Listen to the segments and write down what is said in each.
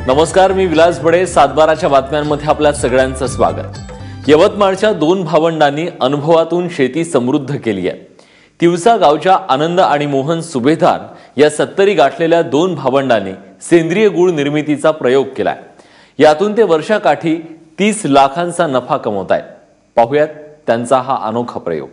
नमस्कार, मी विलास बडे. सातबाराच्या बातम्यांमध्ये आपल्या सगळ्यांचं स्वागत. यवतमाळच्या दोन भावंडांनी अनुभवातून शेती समृद्ध केली आहे. तिवसा गावच्या आनंद आणि मोहन सुभेदार या 70 गाठलेल्या दोन भावंडांनी सेंद्रिय गुळ निर्मितीचा प्रयोग केलाय. यातून ते वर्षाकाठी 30 लाखांचा नफा कमवतायत. पाहूयात त्यांचा हा अनोखा प्रयोग.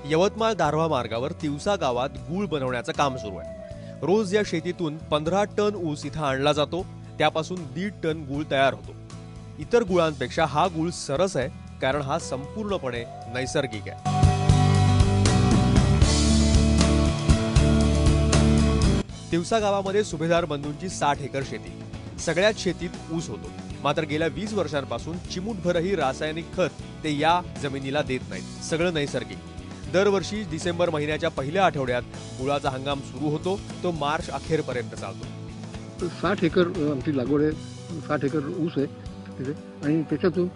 यवतमाळ दारव्हा मार्गावर तिवसा गावात गूळ बनवण्याचं काम सुरू आहे. रोज या शेतीतून 15 टन ऊस इथं आणला जातो. त्यापासून 1.5 टन गूळ तयार होतो. इतर गुळांपेक्षा हा गूळ सरस आहे, कारण हा संपूर्णपणे नैसर्गिक आहे. तिवसा गावामध्ये सुभेदार बंधूंची 60 एकर शेती. सगळ्याच शेतीत ऊस होतो. मात्र गेल्या 20 वर्षांपासून चिमूटभरही रासायनिक खत ते या जमिनीला देत नाहीत. सगळं नैसर्गिक. दरवर्षी डिसेंबर महिन्याच्या पहिल्या आठवड्यात गुळाचा हंगाम सुरू होतो. तो मार्च अखेरपर्यंत चालतो. 60 एकर आमची लागवड आहे. 60 एकर ऊस आहे तिथे, आणि त्याच्यातून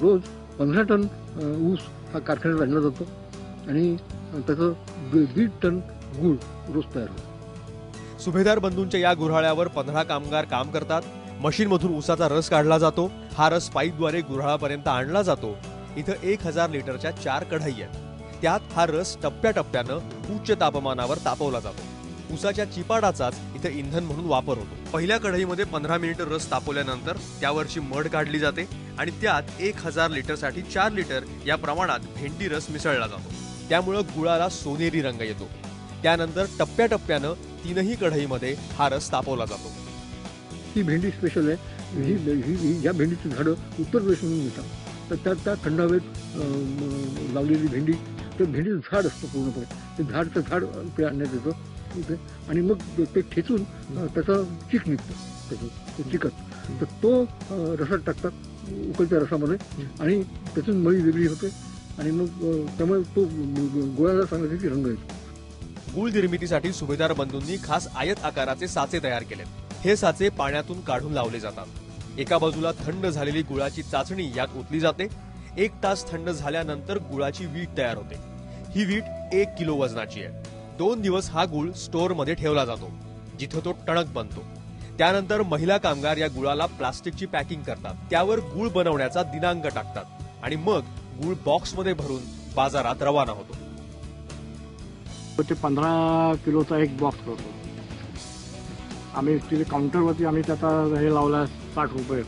रोज 15 टन ऊस हा कारखान्यात आणला जातो आणि त्याचं 1.5 टन गूळ रोज तयार होतो. सुभेदार बंधूंच्या या गुऱ्हाळ्यावर 15 कामगार काम करतात. मशीनमधून ऊसाचा रस काढला जातो. हा रस पाईपद्वारे गुऱ्हाळापर्यंत आणला जातो. इथं 1000 लिटरच्या 4 कढई आहेत. त्यात हा रस टप्प्याटप्प्यानं उच्च तापमानावर तापवला जातो. ऊसाच्या चिपाडाचाच इथं इंधन म्हणून वापर होतो. पहिल्या कढईमध्ये 15 मिनिटं रस तापवल्यानंतर त्यावरची मड काढली जाते आणि त्यात 1000 लिटरसाठी 4 लिटर या प्रमाणात भेंडी रस मिसळला जातो. त्यामुळं गुळाला सोनेरी रंग येतो. त्यानंतर टप्प्याटप्प्यानं 3ही कढईमध्ये हा रस तापवला जातो. ही भेंडी स्पेशल आहे. या भेंडीची झाडं उत्तर प्रदेशमधून मिळतात. तर त्या थंड हवेत लावलेली भेंडी, ते भेंडीचं झाड असतं पूर्णपणे. ते झाड ते आणण्यात येतं इथे, आणि मग ते ठेचून त्याचा चीक निघतं, त्याचं चिकट. तर तो रसात टाकतात, उकळत्या रसामध्ये, आणि त्यातून मळी वेगळी होते, आणि मग त्यामुळे तो गुळाला चांगल्यापैकी रंग येतो. गूळ निर्मितीसाठी सुभेदार बंधूंनी खास आयत आकाराचे साचे तयार केलेत. हे साचे पाण्यातून काढून लावले जातात. एका बाजूला थंड झालेली गुळाची चाचणी यात ओतली जाते. 1 तास थंड झाल्यानंतर गुळाची वीट तयार होते. ही वीट 1 किलो वजनाची आहे. 2 दिवस हा गुळ स्टोअरमध्ये ठेवला जातो, जिथं तो टणक बनतो. त्यानंतर महिला कामगार या गुळाला प्लास्टिकची पॅकिंग करतात. त्यावर गुळ बनवण्याचा दिनांक टाकतात आणि मग गुळ बॉक्समध्ये भरून बाजारात रवाना होतो. ते 15 किलोचा एक बॉक्स करतो आम्ही. तिथे काउंटरवरती आम्ही त्याचा हे लावला 60 रुपये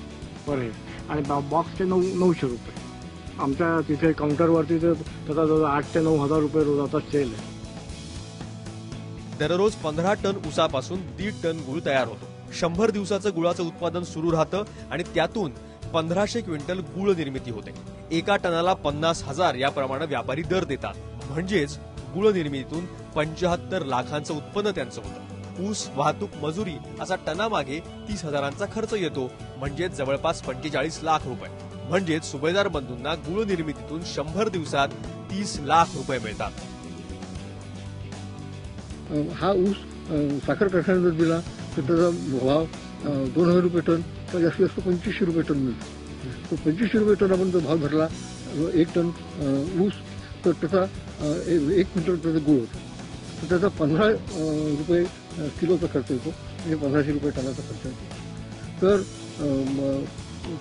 पर हे, आणि बॉक्सचे 900 रुपये. आमच्या तिथे काउंटरवरती त्याचा 8 ते 9 हजार रुपये रोजाचा सेल आहे. दररोज 15 टन ऊसापासून 1.5 टन गुळ तयार होतो. 100 दिवसाचं गुळाचं उत्पादन सुरू राहतं आणि त्यातून 1500 क्विंटल गुळ निर्मिती होते. एका टनाला 50,000 याप्रमाणे व्यापारी दर देतात. म्हणजेच गुळ निर्मितीतून 75 लाखांचं उत्पन्न त्यांचं होतं. ऊस, वाहतूक, मजुरी असा टनामागे 30,000चा खर्च येतो. म्हणजेच जवळपास 45 लाख रुपये. म्हणजेच सुभेदार बंधूंना गुळ निर्मितीतून 100 दिवसात 30 लाख रुपये मिळतात. हा ऊस साखर कारखान्यात दिला तर त्याचा भाव 2000 रुपये टन, तर जास्तीत जास्त 2500 रुपये टन मिळतो. तो 2500 रुपये टन आपण जर भाव धरला 1 टन ऊस, तर त्याचा 1 क्विंटल त्याचा गुळ होतो. तर त्याचा 15 रुपये किलोचा खर्च येतो, म्हणजे 1500 रुपये टनाचा खर्च येतो. तर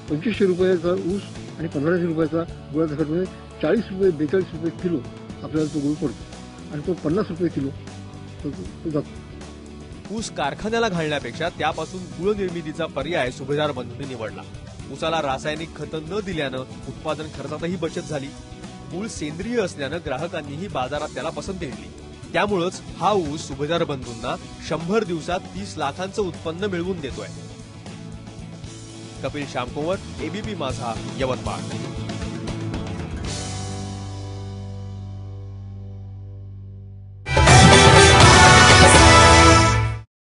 2500 रुपयाचा ऊस आणि 1500 रुपयाचा गुळाचा खर्च, म्हणजे 40 रुपये 42 रुपये किलो आपल्याला तो गुळ पडतो, आणि तो 50 रुपये किलो जातो. ऊस कारखान्याला घालण्यापेक्षा त्यापासून गुळ निर्मितीचा पर्याय सुभेदार बंधूंनी निवडला. ऊसाला रासायनिक खतं न दिल्यानं उत्पादन खर्चातही बचत झाली. गूळ सेंद्रिय असल्यानं ग्राहकांनीही बाजारात त्याला पसंती दिली. त्यामुळेच हा ऊस सुभेदार बंधूंना 100 दिवसात 30 लाखांचं उत्पन्न मिळवून देतोय. कपिल श्यामकुंवर, एबीपी माझा, यवतमाळ.